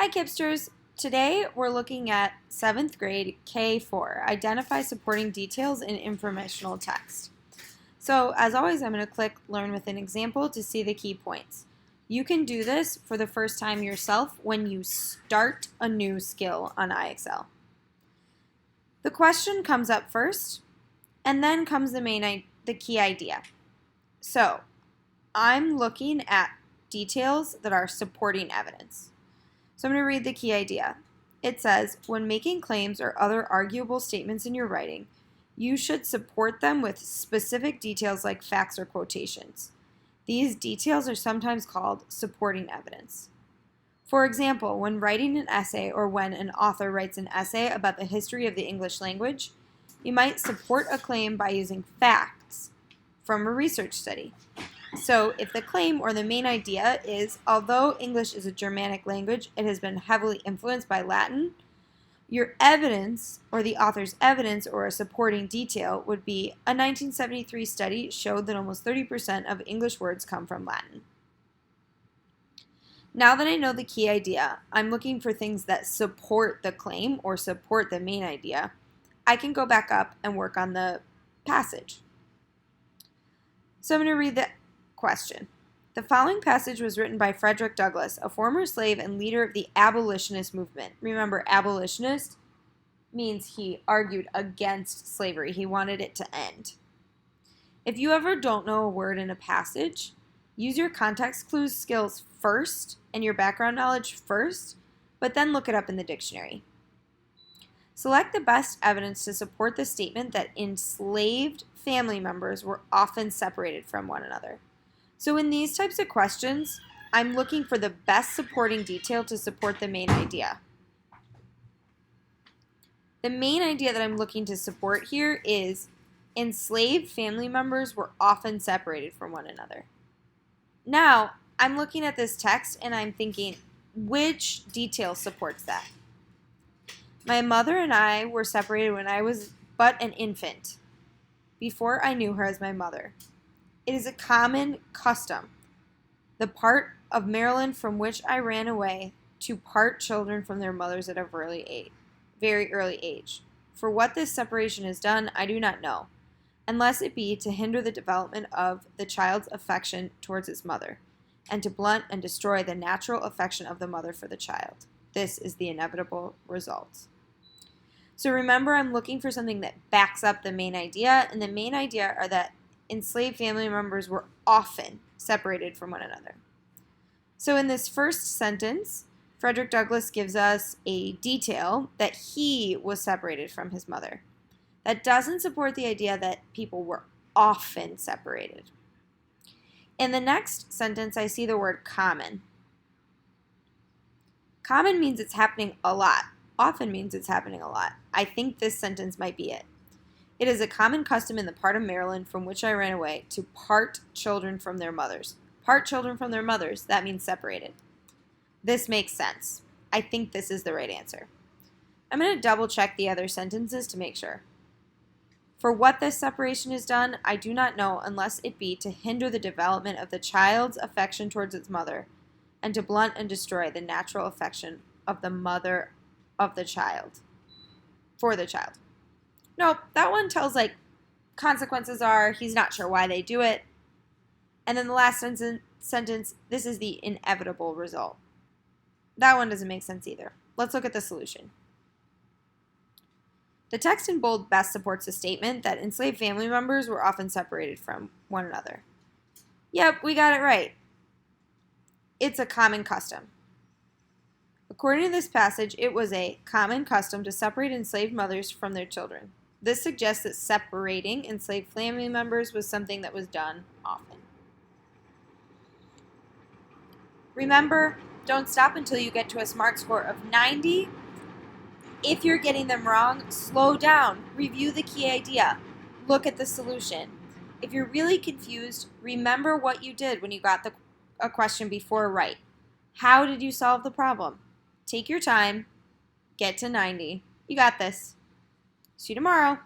Hi, Kipsters! Today we're looking at 7th grade K4, Identify Supporting Details in Informational Text. So, as always, I'm going to click Learn with an Example to see the key points. You can do this for the first time yourself when you start a new skill on IXL. The question comes up first, and then comes the key idea. So, I'm looking at details that are supporting evidence. So I'm going to read the key idea. It says, when making claims or other arguable statements in your writing, you should support them with specific details like facts or quotations. These details are sometimes called supporting evidence. For example, when writing an essay or when an author writes an essay about the history of the English language, you might support a claim by using facts from a research study. So if the claim or the main idea is, although English is a Germanic language, it has been heavily influenced by Latin, your evidence, or the author's evidence or a supporting detail, would be a 1973 study showed that almost 30% of English words come from Latin. Now that I know the key idea, I'm looking for things that support the claim or support the main idea. I can go back up and work on the passage. So I'm going to read the question. The following passage was written by Frederick Douglass, a former slave and leader of the abolitionist movement. Remember, abolitionist means he argued against slavery. He wanted it to end. If you ever don't know a word in a passage, use your context clues skills first and your background knowledge first, but then look it up in the dictionary. Select the best evidence to support the statement that enslaved family members were often separated from one another. So in these types of questions, I'm looking for the best supporting detail to support the main idea. The main idea that I'm looking to support here is enslaved family members were often separated from one another. Now, I'm looking at this text and I'm thinking, which detail supports that? My mother and I were separated when I was but an infant, before I knew her as my mother. It is a common custom, the part of Maryland from which I ran away, to part children from their mothers at a very early age. For what this separation is done, I do not know, unless it be to hinder the development of the child's affection towards its mother, and to blunt and destroy the natural affection of the mother for the child. This is the inevitable result. So remember, I'm looking for something that backs up the main idea, and the main idea are that enslaved family members were often separated from one another. So in this first sentence, Frederick Douglass gives us a detail that he was separated from his mother. That doesn't support the idea that people were often separated. In the next sentence, I see the word common. Common means it's happening a lot. Often means it's happening a lot. I think this sentence might be it. It is a common custom in the part of Maryland from which I ran away to part children from their mothers. Part children from their mothers, that means separated. This makes sense. I think this is the right answer. I'm going to double check the other sentences to make sure. For what this separation is done, I do not know unless it be to hinder the development of the child's affection towards its mother, and to blunt and destroy the natural affection of the mother of the child, for the child. Nope, that one tells consequences are he's not sure why they do it. And then the last sentence, this is the inevitable result. That one doesn't make sense either. Let's look at the solution. The text in bold best supports the statement that enslaved family members were often separated from one another. Yep, we got it right. It's a common custom. According to this passage, it was a common custom to separate enslaved mothers from their children. This suggests that separating enslaved family members was something that was done often. Remember, don't stop until you get to a SMART score of 90. If you're getting them wrong, slow down, review the key idea, look at the solution. If you're really confused, remember what you did when you got a question before right. How did you solve the problem? Take your time, get to 90. You got this. See you tomorrow.